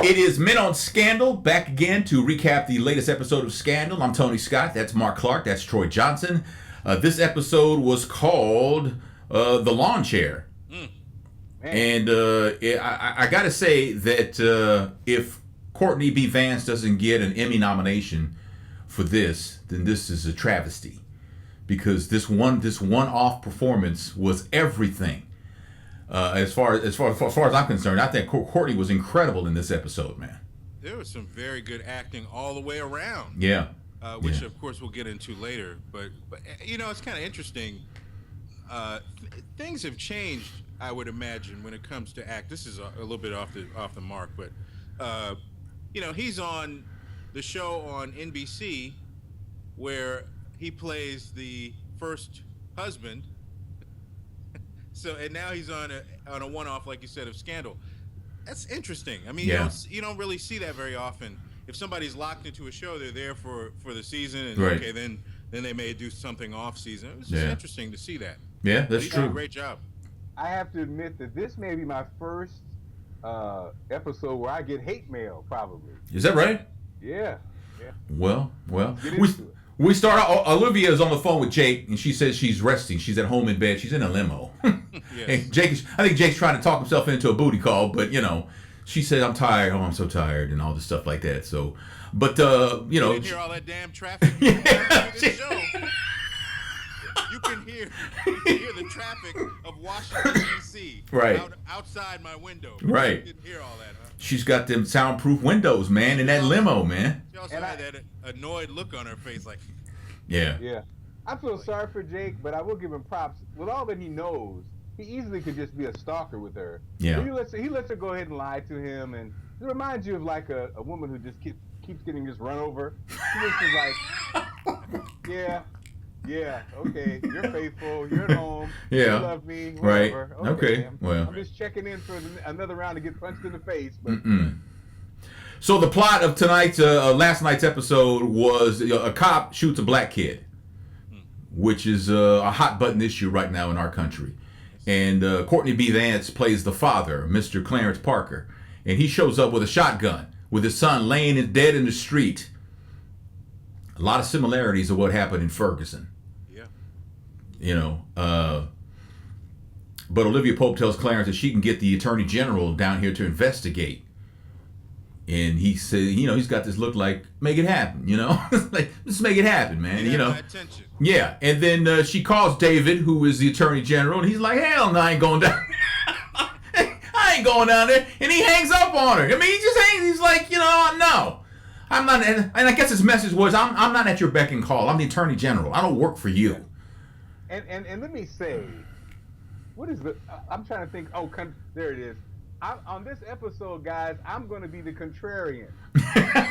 It is Men on Scandal, back again to recap the latest episode of Scandal. I'm Tony Scott, that's Mark Clark, that's Troy Johnson. This episode was called The Lawn Chair. And I got to say that if Courtney B. Vance doesn't get an Emmy nomination for this, then this is a travesty. Because this one-off performance was everything. As far as I'm concerned, I think Courtney was incredible in this episode, man. There was some very good acting all the way around. Yeah. Which of course we'll get into later, but you know, it's kind of interesting. Things have changed, I would imagine, when it comes to act. This is a little bit off the mark, but you know, he's on the show on NBC where he plays the first husband. So, and now he's on a one-off, like you said, of Scandal. That's interesting. I mean, you don't really see that very often. If somebody's locked into a show, they're there for the season, and right. Okay, then they may do something off season. It's just interesting to see that. Yeah, that's true. Did a great job. I have to admit that this may be my first episode where I get hate mail. Probably. Is that right? Yeah. Well. We start out, Olivia is on the phone with Jake, and she says she's resting. She's at home in bed. She's in a limo. Yes. And I think Jake's trying to talk himself into a booty call, but, you know, she said, I'm tired. Oh, I'm so tired, and all this stuff like that. So, but, you know. You didn't hear all that damn traffic? Yeah. You can hear the traffic of Washington, D.C. Right. Outside my window. Right. You didn't hear all that, huh? She's got them soundproof windows, man, in that limo, man. She also had that annoyed look on her face, like. Yeah. Yeah. I feel sorry for Jake, but I will give him props. With all that he knows, he easily could just be a stalker with her. Yeah. He lets her go ahead and lie to him, and it reminds you of like a woman who just keeps getting just run over. She just is like, yeah, okay, you're faithful, you're at home, you love me, whatever. Right. Okay. Well. I'm just checking in for another round to get punched in the face. But So the plot of last night's episode was a cop shoots a black kid, which is a hot button issue right now in our country. And Courtney B. Vance plays the father, Mr. Clarence Parker, and he shows up with a shotgun with his son laying dead in the street. A lot of similarities of what happened in Ferguson. Yeah. You know, but Olivia Pope tells Clarence that she can get the Attorney General down here to investigate. And he said, you know, he's got this look like, make it happen, you know? Like, let's make it happen, man, you know? Yeah, and then she calls David, who is the Attorney General, and he's like, hell no, I ain't going down I ain't going down there. And he hangs up on her. I mean, he just hangs, he's like, you know, no. I'm not, and I guess his message was, I'm not at your beck and call. I'm the Attorney General. I don't work for you. And let me say, what is I'm trying to think, there it is. On this episode, guys, I'm going to be the contrarian.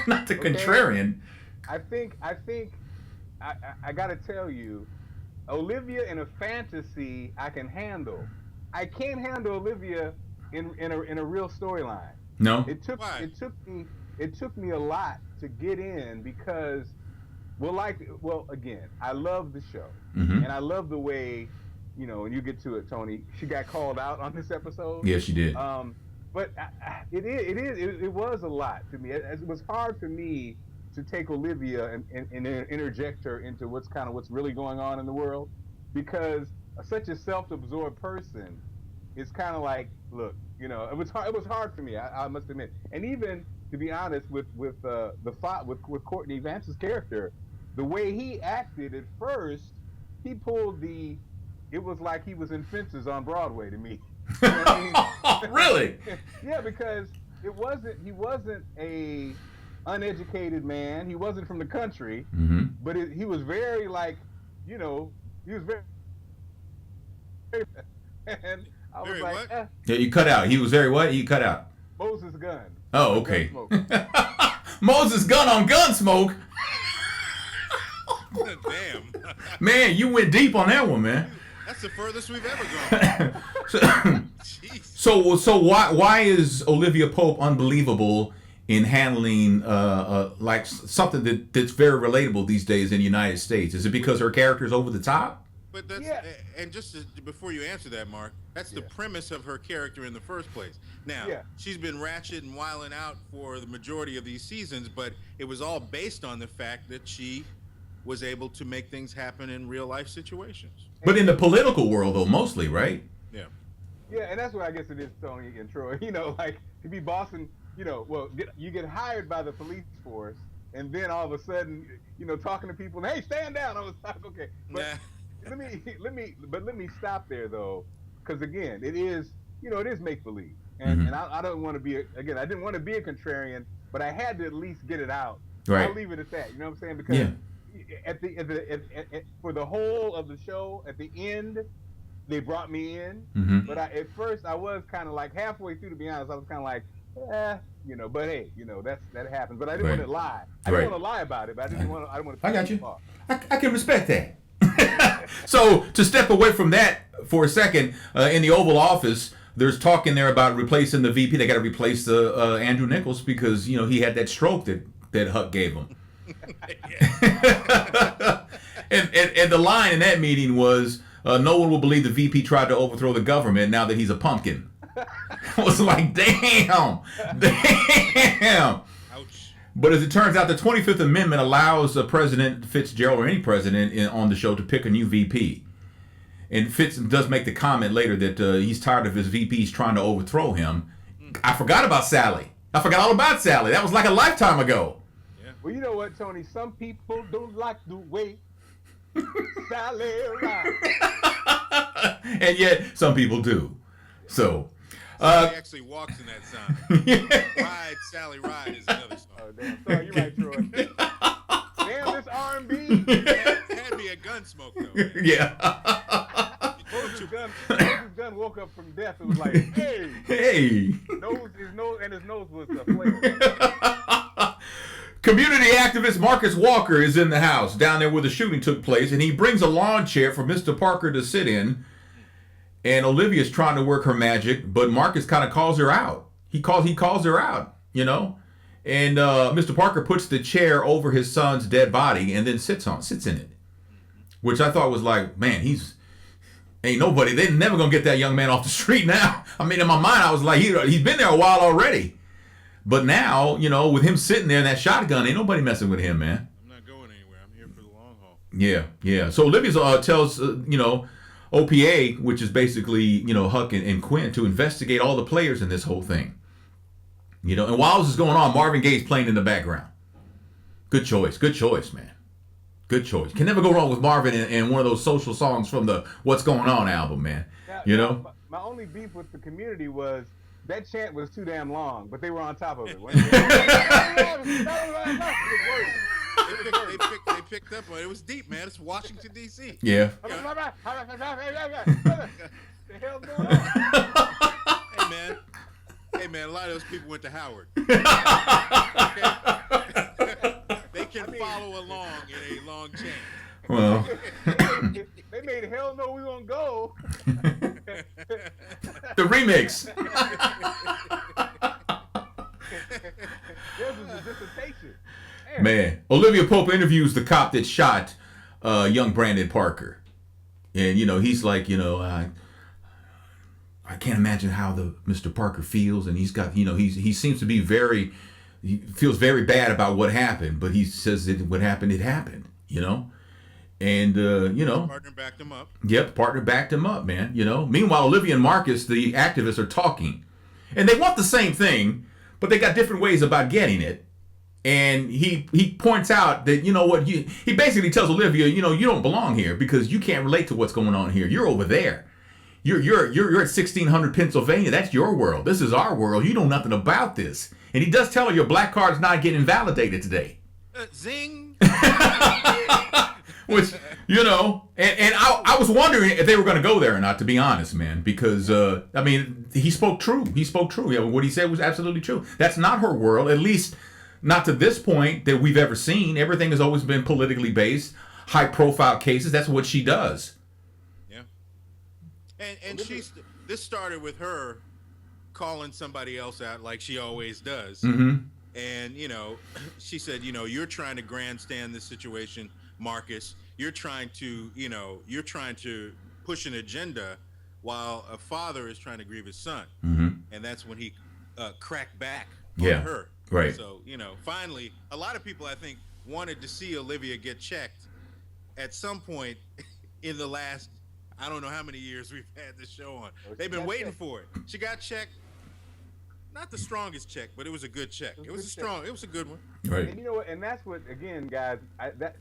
Not the contrarian. I think I got to tell you, Olivia in a fantasy I can handle. I can't handle Olivia in a real storyline. No. It took me a lot to get in because, again, I love the show, and I love the way, you know, when you get to it, Tony, she got called out on this episode. Yeah, she did. But it was a lot to me. It was hard for me to take Olivia and interject her into what's really going on in the world, because such a self-absorbed person is kind of like, look, you know, it was hard for me. I must admit, and even to be honest with Courtney Vance's character, the way he acted at first, he pulled it was like he was in Fences on Broadway to me. You know what I mean? Really? Yeah, because he wasn't a uneducated man. He wasn't from the country, but he was very he was very and I was like, Yeah, you cut out. He was very what? You cut out. Moses Gunn. Oh, okay. Moses Gunn on Gunsmoke. Damn. Man, you went deep on that one, man. That's the furthest we've ever gone. So why is Olivia Pope unbelievable in handling like something that's very relatable these days in the United States? Is it because her character's over the top? But that's Yeah, and before you answer that, Mark, that's the yeah, premise of her character in the first place. Now, yeah. she's been ratchet and wiling out for the majority of these seasons, but it was all based on the fact that she was able to make things happen in real life situations. But in the And political world, though, mostly, right? Yeah. yeah, and that's what I guess it is, Tony and Troy. Like to be bossing, well, you get hired by the police force, and then all of a sudden, talking to people, and hey, stand down. I was like, okay, but Nah. let me stop there though, because again, it is make believe, and Mm-hmm. and I don't want to be again, I didn't want to be a contrarian, but I had to at least get it out. Right. I'll leave it at that. You know what I'm saying? Because Yeah. for the whole of the show, at the end, they brought me in, Mm-hmm. but at first I was kind of like halfway through. To be honest, I was kind of like, but hey, that happens. But I didn't Right. want to lie. I Right. didn't want to lie about it. But I didn't want to. I didn't want to. I got you. Off. I can respect that. So to step away from that for a second, in the Oval Office, there's talk in there about replacing the VP. They got to replace Andrew Nichols because he had that stroke that Huck gave him. and the line in that meeting was, no one will believe the VP tried to overthrow the government now that he's a pumpkin. I was like, damn. Ouch. But as it turns out, the 25th Amendment allows President Fitzgerald or any president on the show to pick a new VP. And Fitz does make the comment later that he's tired of his VPs trying to overthrow him. I forgot about Sally. I forgot all about Sally. That was like a lifetime ago. Yeah. Well, you know what, Tony? Some people don't like the way Sally ride. And yet, some people do. So, Sally actually walks in that song. Ride, Sally, ride is another song. Oh, damn. Sorry, you're right, Troy. Damn, this R&B. Had me a gun smoke though. Man. yeah. Moses Gunn woke up from death and was like, hey. Hey. His nose was a flare. Community activist Marcus Walker is in the house down there where the shooting took place, and he brings a lawn chair for Mr. Parker to sit in. And Olivia's trying to work her magic, but Marcus kind of calls her out. He calls her out, And Mr. Parker puts the chair over his son's dead body and then sits in it, which I thought was like, man, ain't nobody. They're never gonna get that young man off the street now. I mean, in my mind, I was like, he's been there a while already. But now, with him sitting there in that shotgun, ain't nobody messing with him, man. I'm not going anywhere. I'm here for the long haul. Yeah. So Olivia tells, OPA, which is basically, Huck and Quinn, to investigate all the players in this whole thing. And while this is going on, Marvin Gaye's playing in the background. Good choice, man. Good choice. Can never go wrong with Marvin and one of those social songs from the What's Going On album, man. Now, my only beef with the community was that chant was too damn long, but they were on top of it. They picked up on it. It was deep, man. It's Washington D.C. Yeah. What the hell's going on? Hey man, a lot of those people went to Howard. They can follow along in a long chain. Well, They made hell no we won't go. the remix. This is a dissertation. Man, Olivia Pope interviews the cop that shot young Brandon Parker. And, he's like, I can't imagine how Mr. Parker feels. And he's got, he seems to be he feels very bad about what happened. But he says that what happened, it happened, And, Partner backed him up. Yep, partner backed him up, man. Meanwhile, Olivia and Marcus, the activists, are talking. And they want the same thing, but they got different ways about getting it. And he points out that, he basically tells Olivia, you don't belong here because you can't relate to what's going on here. You're over there. You're at 1600 Pennsylvania. That's your world. This is our world. You know nothing about this. And he does tell her your black card's not getting validated today. Zing. Which, and I was wondering if they were going to go there or not, to be honest, man, because, he spoke true. He spoke true. Yeah, what he said was absolutely true. That's not her world, at least not to this point that we've ever seen. Everything has always been politically based, high-profile cases. That's what she does. Yeah. And this started with her calling somebody else out like she always does. Mm-hmm. And, she said, you're trying to grandstand this situation Marcus, you're trying to push an agenda while a father is trying to grieve his son. Mm-hmm. And that's when he cracked back on Yeah. her. Right. So, finally, a lot of people, I think, wanted to see Olivia get checked at some point in the last, I don't know how many years we've had this show on. They've been waiting for it. She got checked. Not the strongest check, but it was a good check. It was a good one. Right. And you know what? And that's what, again, guys,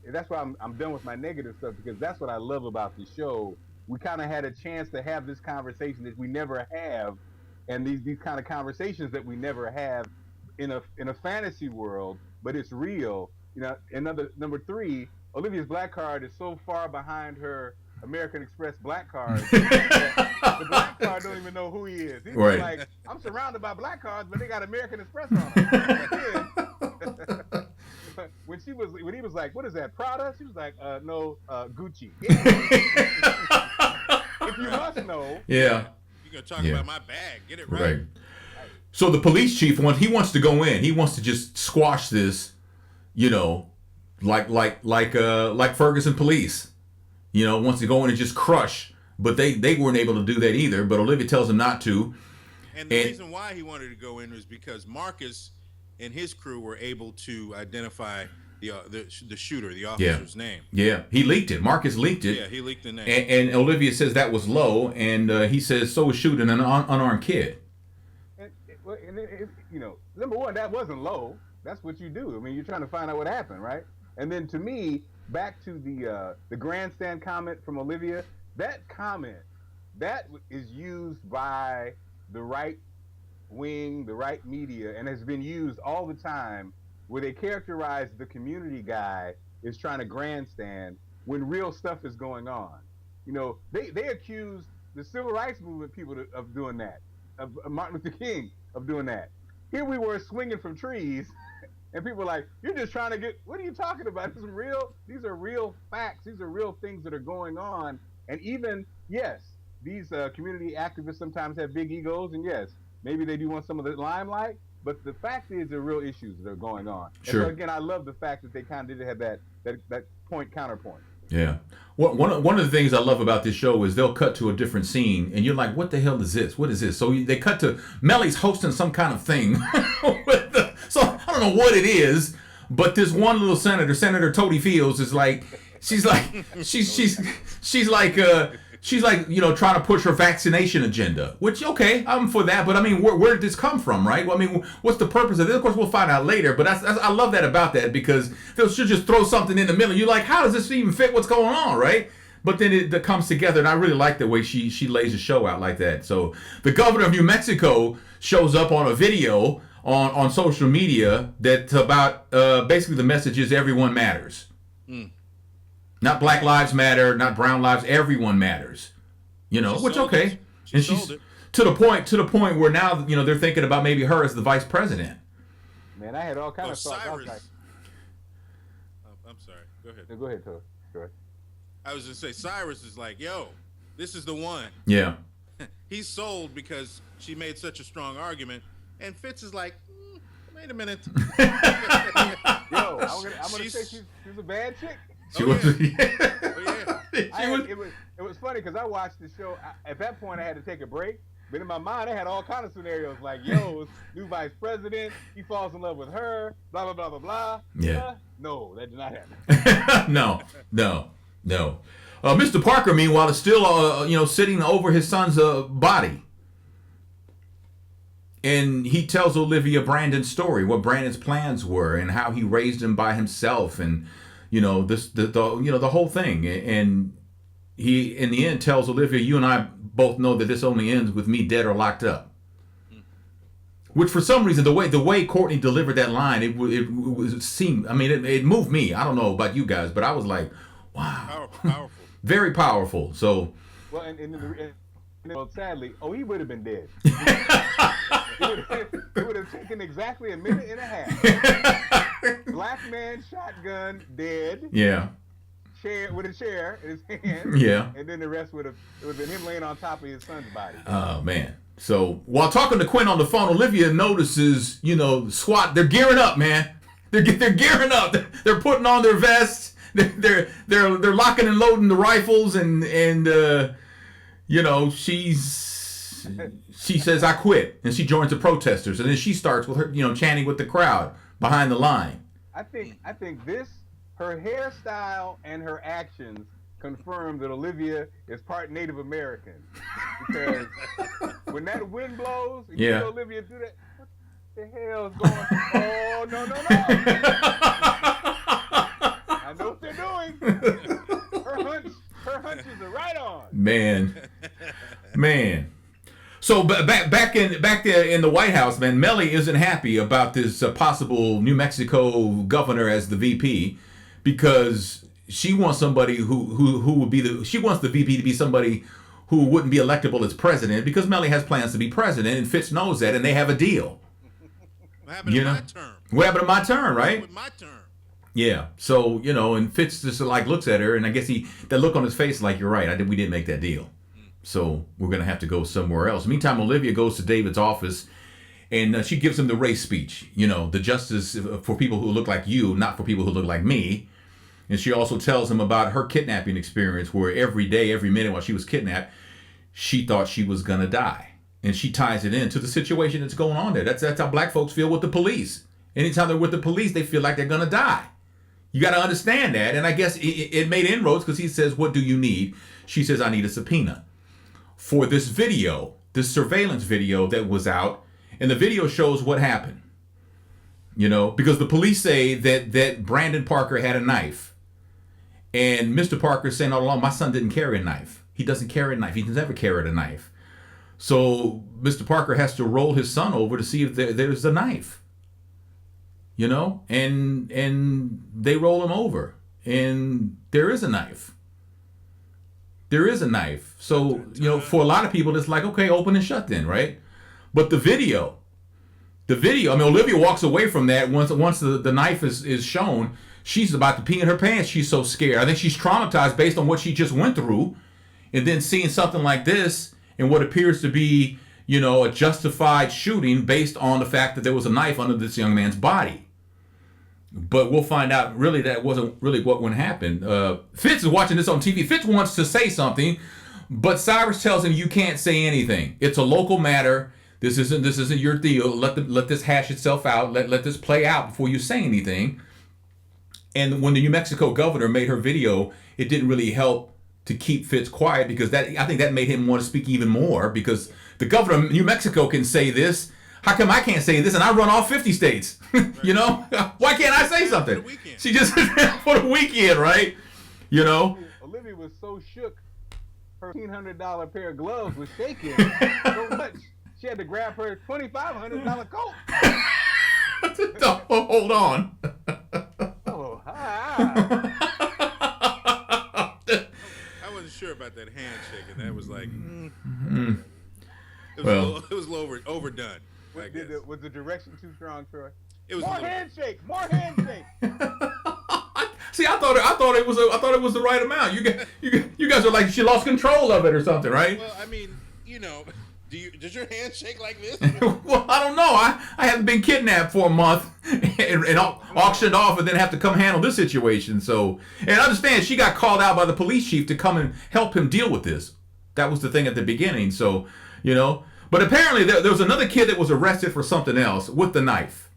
that's why I'm done with my negative stuff, because that's what I love about the show. We kind of had a chance to have this conversation that we never have, and these kind of conversations that we never have in a fantasy world, but it's real. Number 3, Olivia's black card is so far behind her American Express black card that the black card don't even know who he is. He's right. like, I'm surrounded by black cards, but they got American Express on them. when he was like, what is that, Prada? She was like, no, Gucci. If you must know. Yeah. You're gonna talk about my bag. Get it right. Right. So the police chief, when he wants to go in, he wants to just squash this, like Ferguson police. Wants to go in and just crush. But they weren't able to do that either. But Olivia tells him not to. And the reason why he wanted to go in was because Marcus and his crew were able to identify the shooter, the officer's name. Yeah, he leaked it. Marcus leaked it. Yeah, he leaked the name. And Olivia says that was low, and he says so was shooting an unarmed kid. Number one, that wasn't low. That's what you do. I mean, you're trying to find out what happened, right? And then to me, back to the grandstand comment from Olivia, that comment, that is used by the right wing, the right media, and has been used all the time, where they characterize the community guy as trying to grandstand when real stuff is going on. They accuse the civil rights movement people of doing that, of Martin Luther King of doing that. Here we were swinging from trees, and people were like, you're just trying to get, what are you talking about? These are real facts. These are real things that are going on. And even, yes, these community activists sometimes have big egos, and yes, maybe they do want some of the limelight, but the fact is there are real issues that are going on. Sure. And so again, I love the fact that they kind of did have that counterpoint. Yeah. One of the things I love about this show is they'll cut to a different scene, and you're like, what the hell is this? What is this? So they cut to Melly's hosting some kind of thing. So I don't know what it is, but this one little Senator Toady Fields, is like, she's like trying to push her vaccination agenda, which, okay, I'm for that, but I mean, where did this come from, right? Well, I mean, what's the purpose of this? Of course, we'll find out later, but I love that about that, because they'll just throw something in the middle. You're like, how does this even fit what's going on, right? But then it comes together, and I really like the way she lays the show out like that. So the governor of New Mexico shows up on a video on social media that's about, basically the message is everyone matters. Mm. Not Black Lives Matter, not Brown Lives, everyone matters. Which, okay. And she's to the point where now, they're thinking about maybe her as the vice president. Man, I had all kinds of thoughts. Cyrus. I'm sorry. Go ahead. Go ahead, Todd. Go ahead. I was going to say, Cyrus is like, yo, this is the one. Yeah. He's sold because she made such a strong argument. And Fitz is like, wait a minute. Yo, I'm gonna say she's a bad chick. She was. It was funny because I watched the show. At that point, I had to take a break. But in my mind, I had all kinds of scenarios like, yo, new vice president, he falls in love with her, blah, blah, blah, blah, blah. Yeah. No, that did not happen. No. Mr. Parker, meanwhile, is still, sitting over his son's body. And he tells Olivia Brandon's story, what Brandon's plans were, and how he raised him by himself, and the whole thing. And he, in the end, tells Olivia, you and I both know that this only ends with me dead or locked up. Which, for some reason, the way Courtney delivered that line, it moved me. I don't know about you guys, but I was like, wow, powerful, very powerful. So, well, and sadly, he would have been dead. It would have taken exactly a minute and a half. Black man, shotgun, dead. Yeah. Chair with a chair in his hand. Yeah. And then the rest would have been him laying on top of his son's body. Oh man. So while talking to Quinn on the phone, Olivia notices, SWAT, they're gearing up, man. They're gearing up. They're putting on their vests. they're locking and loading the rifles, and you know, she says, I quit, and she joins the protesters, and then she starts with her, you know, chanting with the crowd behind the line. I think her hairstyle and her actions confirm that Olivia is part Native American, because when that wind blows and you see Olivia do that, what the hell is going on? Oh, no. I know what they're doing. Her hunches are right on. Man. So back there in the White House, man, Mellie isn't happy about this possible New Mexico governor as the VP, because she wants somebody who would be she wants the VP to be somebody who wouldn't be electable as president, because Mellie has plans to be president, and Fitz knows that, and they have a deal. What happened to my term? What happened to my turn, right? With my term. Yeah. So, you know, and Fitz just like looks at her, and I guess that look on his face like, you're right, we didn't make that deal. So we're going to have to go somewhere else. Meantime, Olivia goes to David's office, and she gives him the race speech. You know, the justice for people who look like you, not for people who look like me. And she also tells him about her kidnapping experience, where every day, every minute while she was kidnapped, she thought she was going to die. And she ties it into the situation that's going on there. That's how black folks feel with the police. Anytime they're with the police, they feel like they're going to die. You got to understand that. And I guess it made inroads, because he says, what do you need? She says, I need a subpoena for this video, this surveillance video that was out. And the video shows what happened. You know, because the police say that Brandon Parker had a knife. And Mr. Parker is saying all along, my son didn't carry a knife. He doesn't carry a knife. He's never carried a knife. So Mr. Parker has to roll his son over to see if there's a knife. You know, and they roll him over, and there is a knife. There is a knife. So, you know, for a lot of people, it's like, okay, open and shut then, right? But the video, I mean, Olivia walks away from that once the knife is shown. She's about to pee in her pants. She's so scared. I think she's traumatized based on what she just went through, and then seeing something like this and what appears to be, you know, a justified shooting based on the fact that there was a knife under this young man's body. But we'll find out really that wasn't really what would happen. Fitz is watching this on TV. Fitz wants to say something, but Cyrus tells him you can't say anything. It's a local matter. This isn't your deal. Let this hash itself out. Let this play out before you say anything. And when the New Mexico governor made her video, it didn't really help to keep Fitz quiet, because I think that made him want to speak even more, because the governor of New Mexico can say this. How come I can't say this and I run all 50 states? You know? Why can't I say something? She just for the weekend, right? You know? Olivia was so shook, her $1,500 pair of gloves was shaking so much, she had to grab her $2,500 coat. Hold on. Oh, hi. I wasn't sure about that handshake, and that was like, it was a little overdone. Was the direction too strong, Troy? It was more handshake. See, I thought it was the right amount. You guys are like, she lost control of it or something, right? Well, I mean, you know, does your hand shake like this? Well, I don't know. I haven't been kidnapped for a month and auctioned off, and then have to come handle this situation. So, and understand, she got called out by the police chief to come and help him deal with this. That was the thing at the beginning. So, you know. But apparently there was another kid that was arrested for something else with the knife.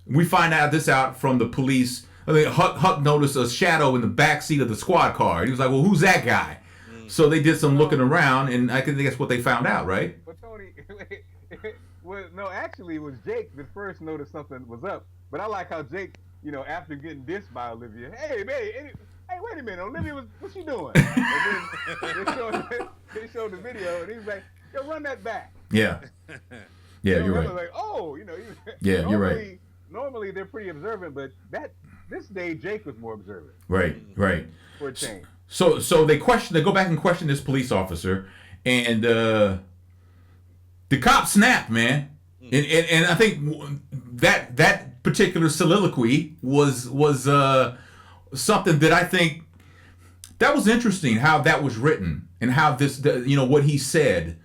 We find out from the police. I mean, Huck noticed a shadow in the back seat of the squad car. He was like, well, who's that guy? So they did some looking around, and I think that's what they found out, right? But Tony, well, no, actually it was Jake that first noticed something was up. But I like how Jake, you know, after getting dissed by Olivia, hey, wait a minute, Olivia, what's she doing? And then they showed the video, and he was like, yo, run that back. Yeah. Yeah, you're right. Like, oh, you know. Yeah, you're right. Normally they're pretty observant, but this day Jake was more observant. Right. For a change. So they go back and question this police officer, and the cop snapped, man. And I think that particular soliloquy was something that I think that was interesting, how that was written and how what he said,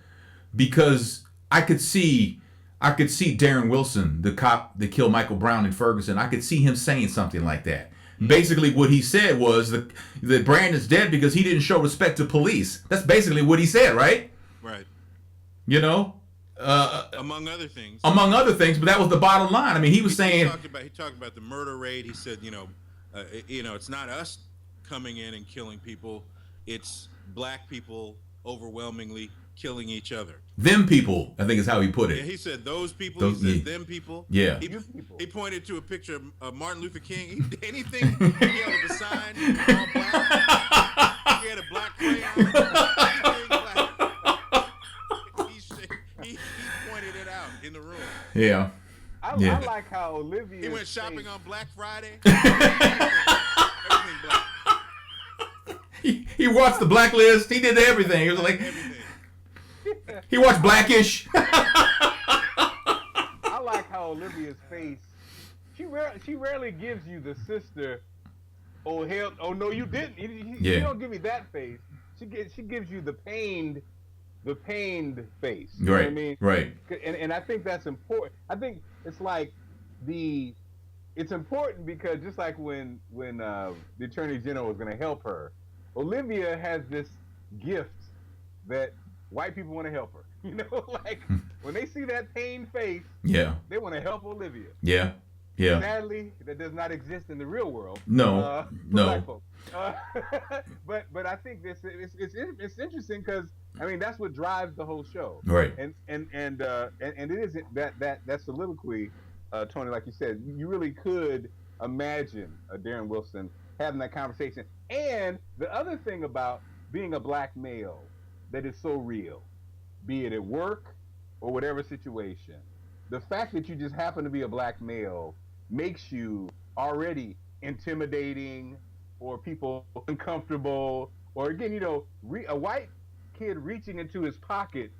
because I could see Darren Wilson, the cop that killed Michael Brown in Ferguson. I could see him saying something like that. Basically, what he said was that Brandon's dead because he didn't show respect to police. That's basically what he said, right? Right. You know, among other things. Among other things, but that was the bottom line. I mean, he was saying he talked about the murder rate. He said, it's not us coming in and killing people. It's black people overwhelmingly killing each other. Them people, I think is how he put it. Yeah, he said those people. He said them people. Yeah. He pointed to a picture of Martin Luther King. Anything he held up a sign all black. He had a black crayon. He pointed it out in the room. Yeah. I like how Olivia. He went shopping on Black Friday. Everything black. He watched the Blacklist. He did everything. He was like, he watched Blackish. I like how Olivia's face. She rarely gives you the sister. Oh hell! Oh no, you didn't. You don't give me that face. She gives you the pained face. You know what I mean? Right. And I think that's important. I think it's like it's important because just like when the Attorney General was going to help her, Olivia has this gift that white people want to help her. You know, like when they see that pained face, they want to help Olivia. Yeah. Yeah. Sadly, that does not exist in the real world. No. Black folks. But I think it's interesting because I mean that's what drives the whole show. Right. And it isn't that soliloquy, Tony, like you said, you really could imagine Darren Wilson having that conversation. And the other thing about being a black male that is so real, be it at work or whatever situation, the fact that you just happen to be a black male makes you already intimidating or people uncomfortable. Or again, a white kid reaching into his pocket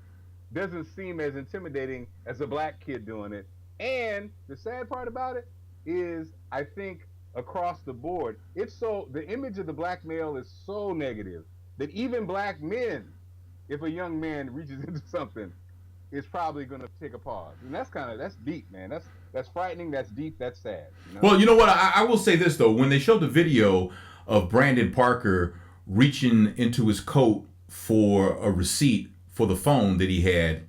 doesn't seem as intimidating as a black kid doing it. And the sad part about it is, I think across the board, the image of the black male is so negative that even black men, if a young man reaches into something, is probably going to take a pause. And that's deep, man. That's frightening. That's deep. That's sad. You know? Well, you know what? I will say this though. When they showed the video of Brandon Parker reaching into his coat for a receipt for the phone that he had,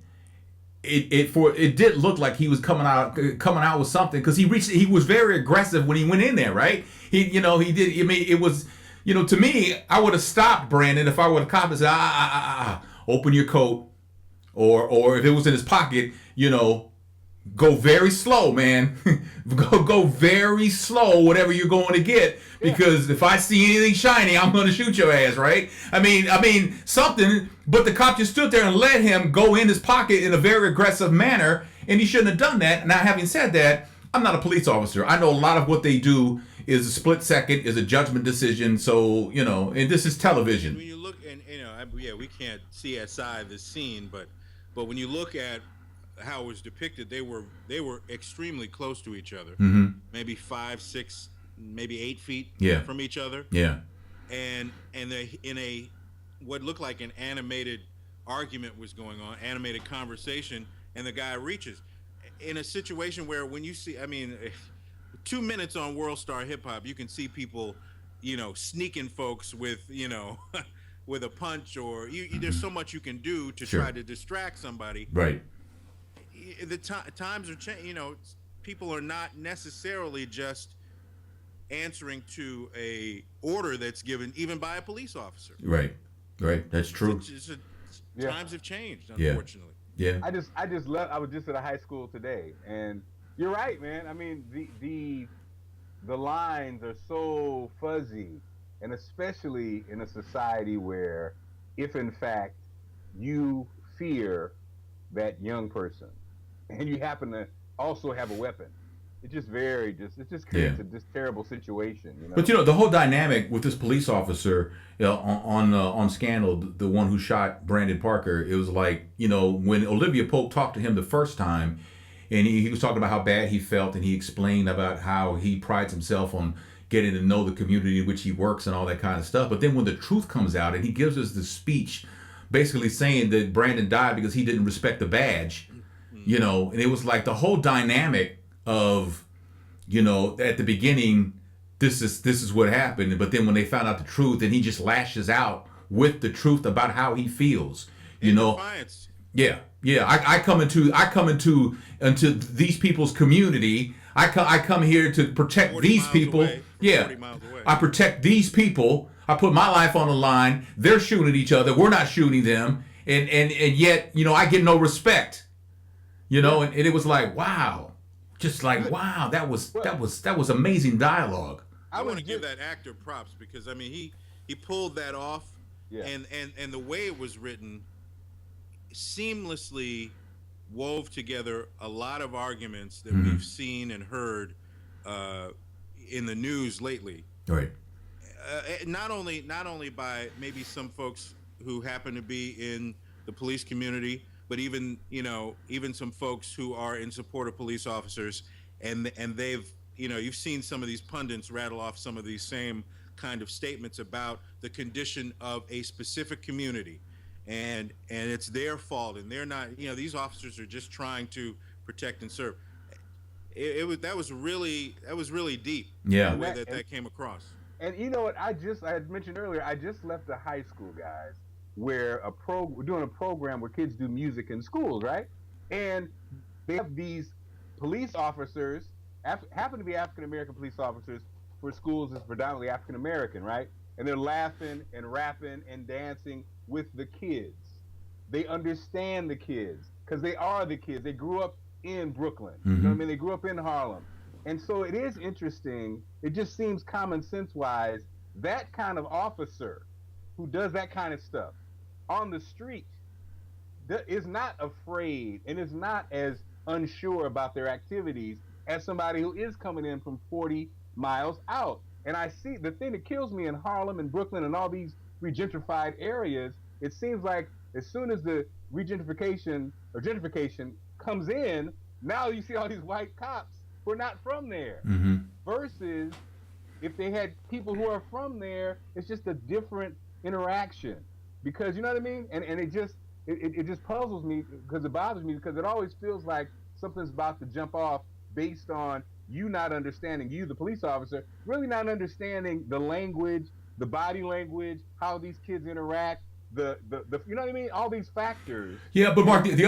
it did look like he was coming out with something because he was very aggressive when he went in there, right? He did. I mean, it was, to me, I would have stopped Brandon if I were a cop and said, open your coat, or if it was in his pocket, go very slow, man. go very slow, whatever you're going to get, because if I see anything shiny, I'm going to shoot your ass, right? I mean something. But the cop just stood there and let him go in his pocket in a very aggressive manner, and he shouldn't have done that. Now, having said that, I'm not a police officer. I know a lot of what they do is a split second, is a judgment decision. So and this is television. When you look, and we can't see outside the scene, but when you look at how it was depicted, they were extremely close to each other. Mm-hmm. Maybe 5, 6, maybe 8 feet from each other. Yeah. And they in a what looked like an animated argument was going on, animated conversation, and the guy reaches in a situation where when you see, 2 minutes on World Star Hip Hop, you can see people, sneaking folks with, with a punch, or there's so much you can do to try to distract somebody. Right. The times are changing. People are not necessarily just answering to a order that's given, even by a police officer. Right. That's true. Times have changed, unfortunately. Yeah. I just love. I was just at a high school today, and you're right, man. I mean, the lines are so fuzzy, and especially in a society where, if in fact you fear that young person, and you happen to also have a weapon, it just creates a terrible situation. But the whole dynamic with this police officer on Scandal, the one who shot Brandon Parker, it was like, when Olivia Pope talked to him the first time, and he was talking about how bad he felt, and he explained about how he prides himself on getting to know the community in which he works and all that kind of stuff. But then when the truth comes out and he gives us this speech basically saying that Brandon died because he didn't respect the badge, and it was like the whole dynamic of, at the beginning, this is what happened. But then when they found out the truth, and he just lashes out with the truth about how he feels. You know, defiance. yeah, yeah. I come into these people's community. I come here to protect these people. Away, yeah, 40 miles away. I protect these people. I put my life on the line. They're shooting at each other. We're not shooting them, and yet, you know, I get no respect. You know, and it was like, wow, just like, wow, that was amazing dialogue. I want to give that actor props because I mean he pulled that off, and the way it was written seamlessly wove together a lot of arguments that we've seen and heard in the news lately. Right. Not only by maybe some folks who happen to be in the police community, but even some folks who are in support of police officers, and they've you've seen some of these pundits rattle off some of these same kind of statements about the condition of a specific community, and it's their fault, and they're not, these officers are just trying to protect and serve. That was really deep. Yeah. The way that came across. And you know what? I had mentioned earlier, I just left a high school, guys, where we're doing a program where kids do music in schools, right? And they have these police officers, happen to be African American police officers, for schools is predominantly African American, right? And they're laughing and rapping and dancing with the kids. They understand the kids because they are the kids. They grew up in Brooklyn. You know what I mean? They grew up in Harlem. And so it is interesting. It just seems common sense wise, that kind of officer who does that kind of stuff on the street is not afraid and is not as unsure about their activities as somebody who is coming in from 40 miles out. And I see the thing that kills me in Harlem and Brooklyn and all these regentrified areas, it seems like as soon as the gentrification comes in, now you see all these white cops who are not from there. Versus if they had people who are from there, it's just a different interaction. Because you know what I mean? And it just puzzles me because it bothers me because it always feels like something's about to jump off based on you not understanding, you, the police officer, really not understanding the language, the body language, how these kids interact, the you know what I mean? All these factors. Yeah, but Mark, the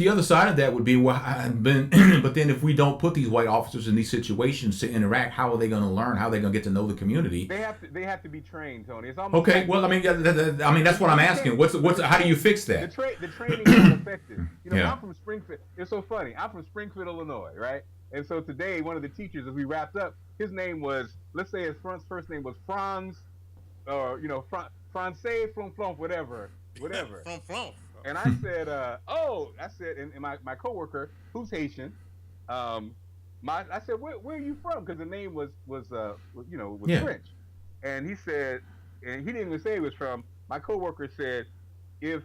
other side of that would be, but then if we don't put these white officers in these situations to interact, how are they going to learn? How are they going to get to know the community? They have to be trained, Tony. It's almost okay. Well, I mean, that's what I'm asking. How do you fix that? The training is not effective. Yeah. I'm from Springfield. It's so funny. I'm from Springfield, Illinois, right? And so today, one of the teachers, as we wrapped up, his name was, let's say his first name was Franz, or Francais Flonf Flonf, whatever. Flonf Flonf. And I said, and my coworker, who's Haitian, I said, where are you from? Because the name was French. And he said, and he didn't even say he was from. My coworker said, if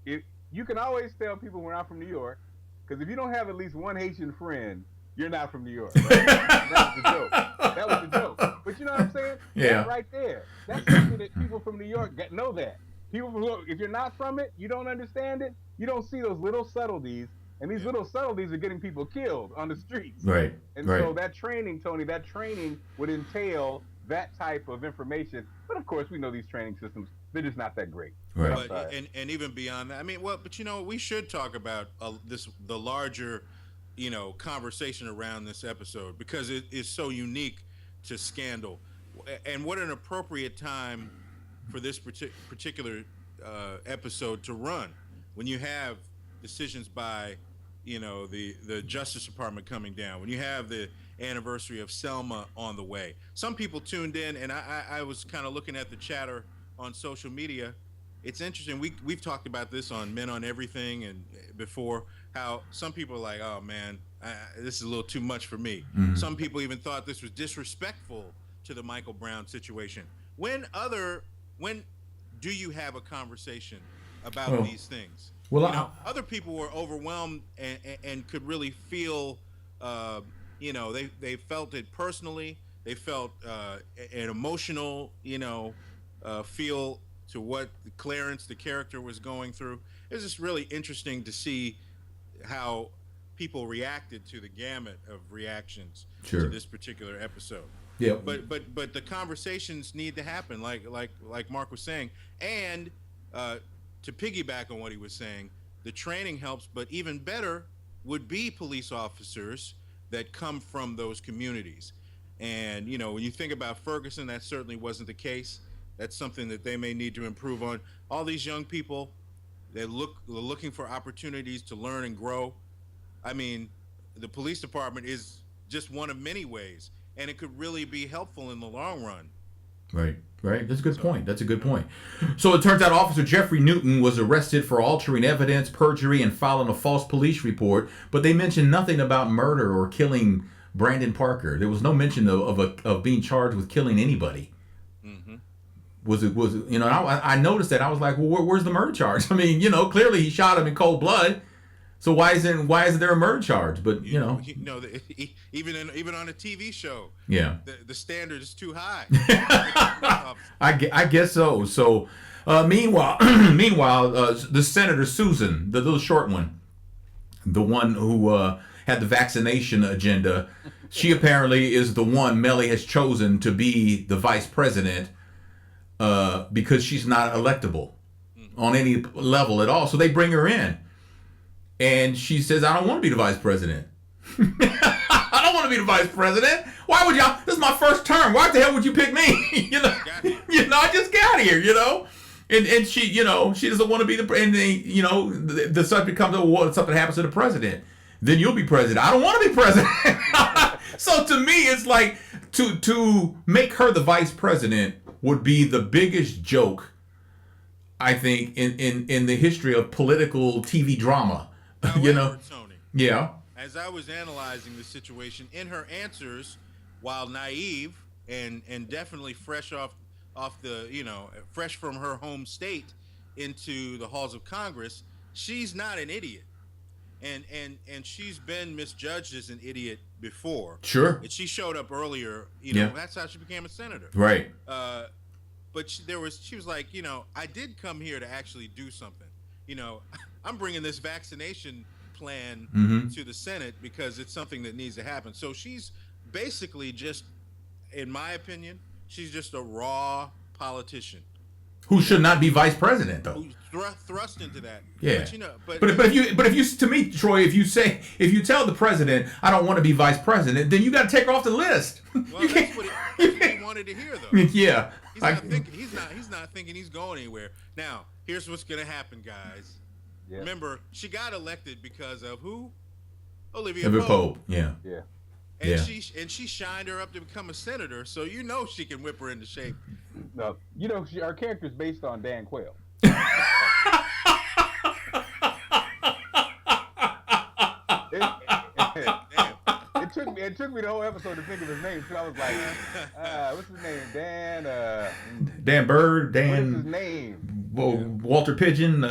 you can always tell people we're not from New York, because if you don't have at least one Haitian friend, you're not from New York. Right? That was the joke. But you know what I'm saying? Yeah. That right there. That's something that people from New York know that. If you're not from it, you don't understand it, you don't see those little subtleties, and these little subtleties are getting people killed on the streets. Right. And so that training, Tony, would entail that type of information. But of course, we know these training systems, they're just not that great. Right. But, and even beyond that, I mean, but we should talk about the larger, conversation around this episode because it is so unique to Scandal, and what an appropriate time for this particular episode to run when you have decisions by the Justice Department coming down, when you have the anniversary of Selma on the way. Some people tuned in, and I was kind of looking at the chatter on social media. It's interesting. We've talked about this on Men on Everything and before, how some people are like, oh man, this is a little too much for me. Some people even thought this was disrespectful to the Michael Brown situation. When do you have a conversation about these things? Well, other people were overwhelmed and could really feel, they felt it personally. They felt an emotional, feel to what Clarence, the character, was going through. It was just really interesting to see how people reacted to the gamut of reactions Sure. to this particular episode. Yeah. But the conversations need to happen, like Mark was saying, and to piggyback on what he was saying, the training helps, but even better would be police officers that come from those communities. And when you think about Ferguson, that certainly wasn't the case. That's something that they may need to improve on. All these young people, they're looking for opportunities to learn and grow. I mean, the police department is just one of many ways, and it could really be helpful in the long run. Right. That's a good point. So it turns out Officer Jeffrey Newton was arrested for altering evidence, perjury, and filing a false police report, but they mentioned nothing about murder or killing Brandon Parker. There was no mention of being charged with killing anybody. Mm-hmm. Was it I noticed that. I was like, well, where's the murder charge? I mean, clearly he shot him in cold blood. So why isn't there a murder charge? But even on a TV show, yeah, the standard is too high. I guess so. So meanwhile, the Senator Susan, the little short one, the one who had the vaccination agenda, she apparently is the one Mellie has chosen to be the vice president because she's not electable on any level at all. So they bring her in. And she says, I don't want to be the vice president. I don't want to be the vice president. Why would y'all? This is my first term. Why the hell would you pick me? I just got here, And she, she doesn't want to be the, and the subject comes up, well, something happens to the president. Then you'll be president. I don't want to be president. So to me, it's like to make her the vice president would be the biggest joke, I think, in the history of political TV drama. However, Tony, yeah. As I was analyzing the situation, in her answers, while naive and definitely fresh off the fresh from her home state into the halls of Congress, she's not an idiot, and she's been misjudged as an idiot before. Sure. And she showed up earlier. That's how she became a senator. Right. But she was like, I did come here to actually do something. I'm bringing this vaccination plan to the Senate because it's something that needs to happen. So she's basically just, in my opinion, she's just a raw politician who should not be vice president, though. Who's thrust into that. Yeah. But if you to me, Troy, if you tell the president I don't want to be vice president, then you got to take her off the list. Well, that's what he wanted to hear, though. Yeah. He's not thinking he's going anywhere. Now, here's what's gonna happen, guys. Yeah. Remember, she got elected because of who? Olivia Pope. Yeah. And she shined her up to become a senator, so she can whip her into shape. No, our character's based on Dan Quayle. It took me the whole episode to think of his name. So I was like, what's his name? Dan Bird. What is his name? Walter Pigeon.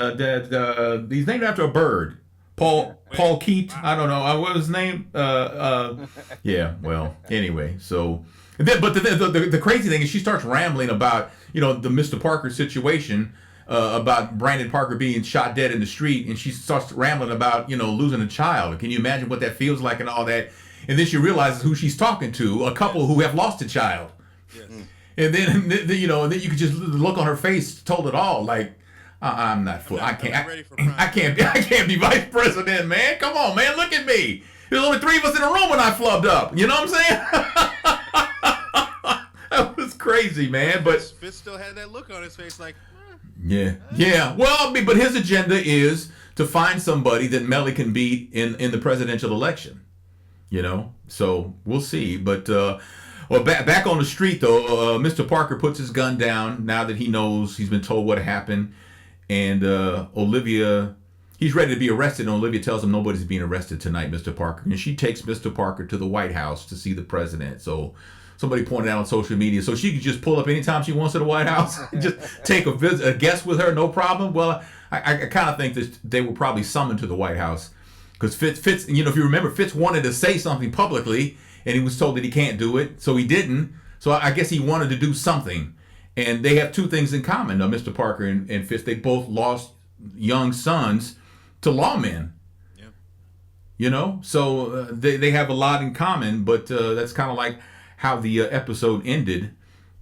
He's named after a bird. Paul Keat. I don't know. What was his name? Yeah. Well. Anyway. So. But the crazy thing is she starts rambling about the Mr. Parker situation. About Brandon Parker being shot dead in the street, and she starts rambling about losing a child. Can you imagine what that feels like and all that? And then she realizes who she's talking to, a couple who have lost a child. Yes. And then then you could just look on her face, told it all. Like I'm not full. I can't be vice president, man. Come on, man. Look at me. There's only 3 of us in the room when I flubbed up. You know what I'm saying? That was crazy, man. But Fitz still had that look on his face, like. Yeah. Well, but his agenda is to find somebody that Mellie can beat in the presidential election. So we'll see. But back on the street though, Mr. Parker puts his gun down now that he knows he's been told what happened, and Olivia, he's ready to be arrested. And Olivia tells him nobody's being arrested tonight, Mr. Parker, and she takes Mr. Parker to the White House to see the president. So. Somebody pointed out on social media, so she could just pull up anytime she wants to the White House, just take a guest with her, no problem. Well, I kind of think that they were probably summoned to the White House because Fitz, if you remember, Fitz wanted to say something publicly, and he was told that he can't do it, so he didn't. So I guess he wanted to do something, and they have 2 things in common. Mr. Parker and Fitz, they both lost young sons to lawmen. You know, so they have a lot in common, but that's kind of like how the episode ended.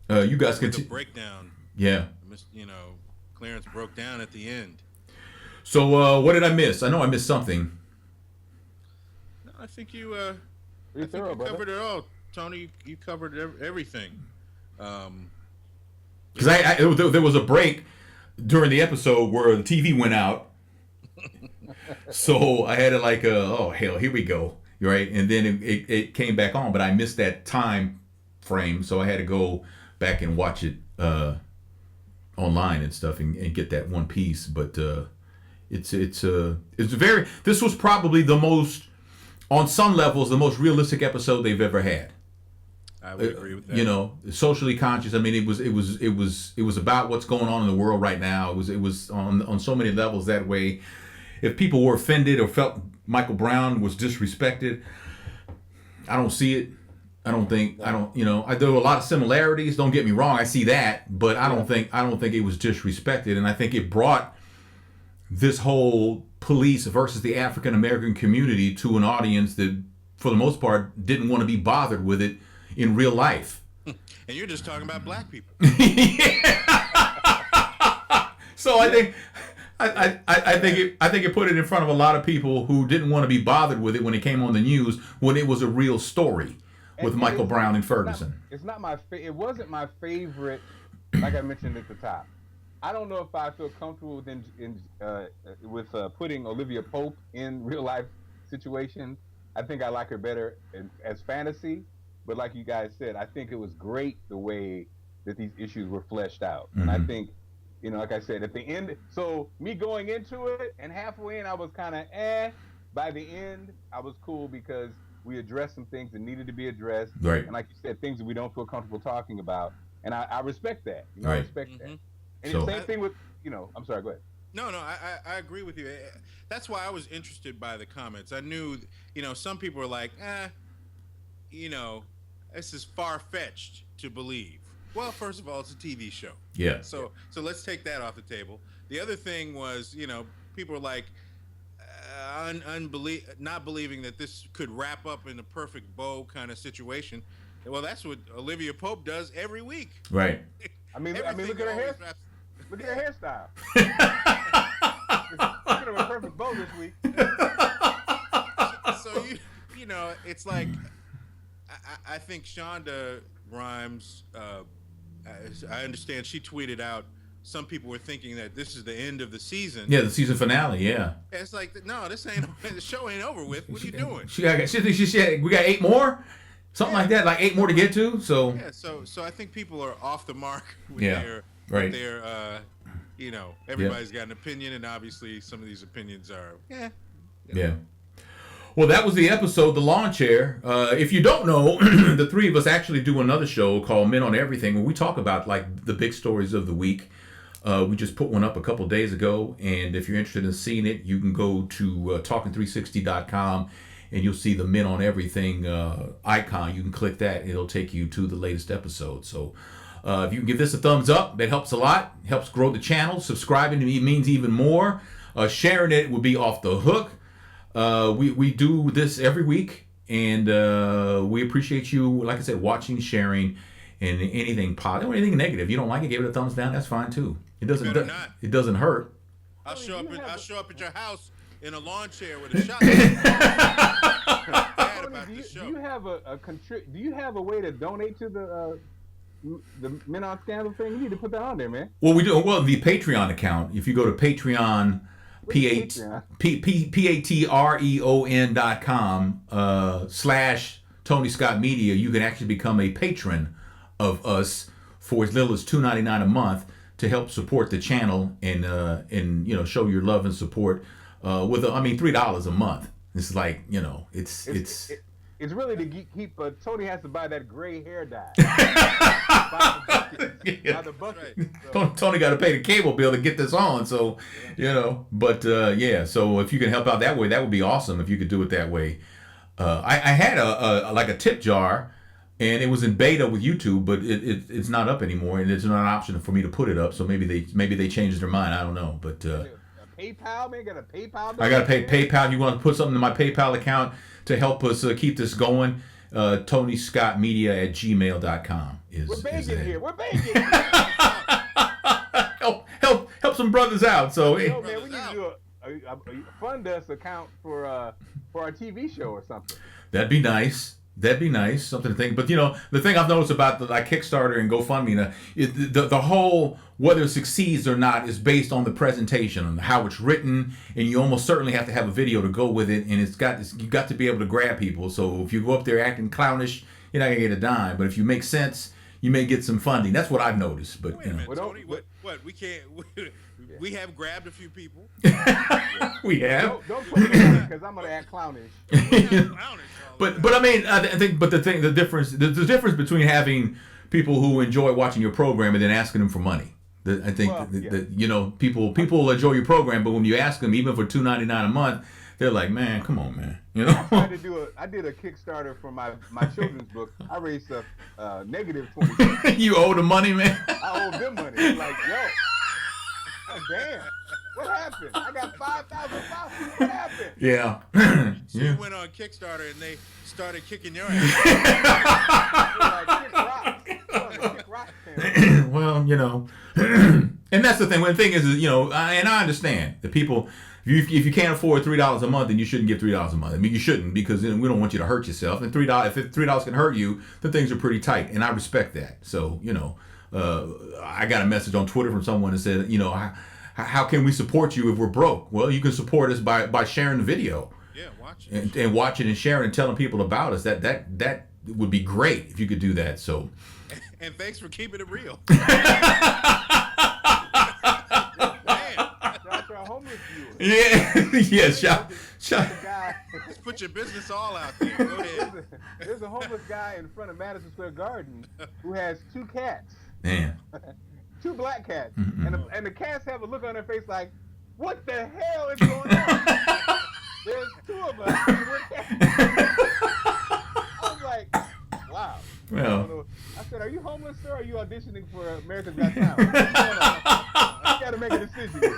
You guys can the breakdown. Yeah. You know, Clarence broke down at the end. So what did I miss? I know I missed something. No, I think you covered it all, Tony. You covered everything. Because there was a break during the episode where the TV went out. So I had to like, oh hell, here we go, right? And then it came back on, but I missed that time frame, so I had to go back and watch it online and stuff and get that one piece. But it's very. This was probably the most, on some levels, the most realistic episode they've ever had. I would agree with that. You know, socially conscious. I mean, it was about what's going on in the world right now. It was on so many levels that way. If people were offended or felt Michael Brown was disrespected, I don't see it. I don't. You know, there were a lot of similarities. Don't get me wrong. I see that, but I don't think it was disrespected, and I think it brought this whole police versus the African American community to an audience that, for the most part, didn't want to be bothered with it in real life. And you're just talking about black people. So I think it put it in front of a lot of people who didn't want to be bothered with it when it came on the news, when it was a real story with Michael Brown and Ferguson. It wasn't my favorite, like I mentioned at the top. I don't know if I feel comfortable with putting Olivia Pope in real life situations. I think I like her better as fantasy, but like you guys said, I think it was great the way that these issues were fleshed out. Mm-hmm. And I think, you know, like I said, at the end, so me going into it and halfway in, I was kind of By the end, I was cool because we addressed some things that needed to be addressed. Right. And like you said, things that we don't feel comfortable talking about. And I respect that. You know, right. I respect that. And the same thing with, you know, I'm sorry, go ahead. No, I agree with you. That's why I was interested by the comments. I knew, you know, some people were like, you know, this is far-fetched to believe. Well, first of all, it's a TV show. Yeah. So let's take that off the table. The other thing was, you know, people were like, not believing that this could wrap up in a perfect bow kind of situation. Well, that's what Olivia Pope does every week. Right. I mean, look at her hair. Look at her hairstyle. Look at her perfect bow this week. So you know, it's like I think Shonda Rhimes. I understand she tweeted out. Some people were thinking that this is the end of the season. Yeah, the season finale. Yeah. It's like, no, the show ain't over with. What are you doing? She we got 8 more, something like that, like 8 more to get to. So yeah, so I think people are off the mark with right. their you know, everybody's got an opinion, and obviously some of these opinions are Yeah. Well, that was the episode, The Lawn Chair. If you don't know, the three of us actually do another show called Men on Everything, where we talk about like the big stories of the week. We just put one up a couple days ago, and if you're interested in seeing it, you can go to talking360.com, and you'll see the Men on Everything icon. You can click that, and it'll take you to the latest episode. So if you can give this a thumbs up, that helps a lot. Helps grow the channel. Subscribing to me means even more. Sharing it would be off the hook. We do this every week, and we appreciate you, like I said, watching, sharing, and anything positive or anything negative. You don't like it, give it a thumbs down. That's fine too. It doesn't hurt. I'll show up at your house in a lawn chair with a shotgun. Do you have a way to donate to the Men on Scandal thing? You need to put that on there, man. Well, we do. Well, the Patreon account. If you go to Patreon. patreon.com / Tony Scott Media, you can actually become a patron of us for as little as $2.99 a month to help support the channel and you know, show your love and support with $3 a month. It's like, you know, it's really to keep. Tony has to buy that gray hair dye. By the bucket. Right. Tony got to pay the cable bill to get this on, so you know. But so if you can help out that way, that would be awesome. If you could do it that way. I had a tip jar, and it was in beta with YouTube, but it's not up anymore, and it's not an option for me to put it up. So maybe they changed their mind. I don't know, but PayPal, man? Got a PayPal? I got to pay PayPal. You want to put something in my PayPal account to help us keep this going? TonyScottMedia@gmail.com is. We're begging here. We're begging. help some brothers out. So Yo, man, we need to do a fund us account for our TV show or something. That'd be nice. Something to think. But the thing I've noticed about the Kickstarter and GoFundMe, the whole whether it succeeds or not is based on the presentation, on how it's written, and you almost certainly have to have a video to go with it, and you got to be able to grab people. So if you go up there acting clownish, you're not gonna get a dime. But if you make sense, you may get some funding. That's what I've noticed. But wait a minute, Tony, what we can't. We have grabbed a few people. We have. Don't put me on because I'm gonna act clownish. But I mean, I think. But the difference between having people who enjoy watching your program and then asking them for money. I think people enjoy your program, but when you ask them, even for $2.99 a month, they're like, man, come on, man. I did a Kickstarter for my children's book. I raised a -$20. You owe them money, man. I owe them money. I'm like, yo. Oh, damn. What happened? I got $5,000. What happened? Yeah. So you went on Kickstarter and they started kicking your ass. Kick rocks. Well, and that's the thing. Well, the thing is, and I understand the people. If you can't afford $3 a month, then you shouldn't give $3 a month. I mean, you shouldn't, because we don't want you to hurt yourself. And $3, if $3 can hurt you, then things are pretty tight, and I respect that. So, I got a message on Twitter from someone that said, how can we support you if we're broke? Well, you can support us by sharing the video. Yeah, watch it. And watching and sharing and telling people about us. That would be great if you could do that. So. And thanks for keeping it real. Yeah. Shout. Just put your business all out there. Go ahead. There's a homeless guy in front of Madison Square Garden who has 2 cats. Man. 2 black cats. Mm-hmm. And the cats have a look on their face like, what the hell is going on? There's 2 of us. And we're cats. I was like, wow. Well. I said, are you homeless, sir? Or are you auditioning for America's Got Talent? You got to make a decision here.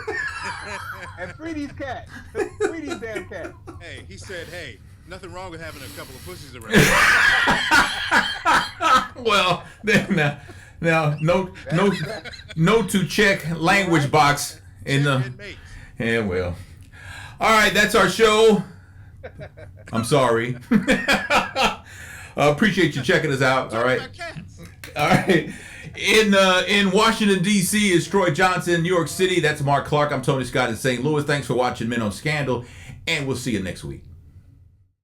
And free these cats. Free these damn cats. Hey, he said, hey, nothing wrong with having a couple of pussies around. Well, then now no to check language box in the. Yeah, well. All right, that's our show. I'm sorry. Appreciate you checking us out. All right. All right. In Washington, D.C. is Troy Johnson. New York City, that's Mark Clark. I'm Tony Scott in St. Louis. Thanks for watching Men on Scandal, and we'll see you next week.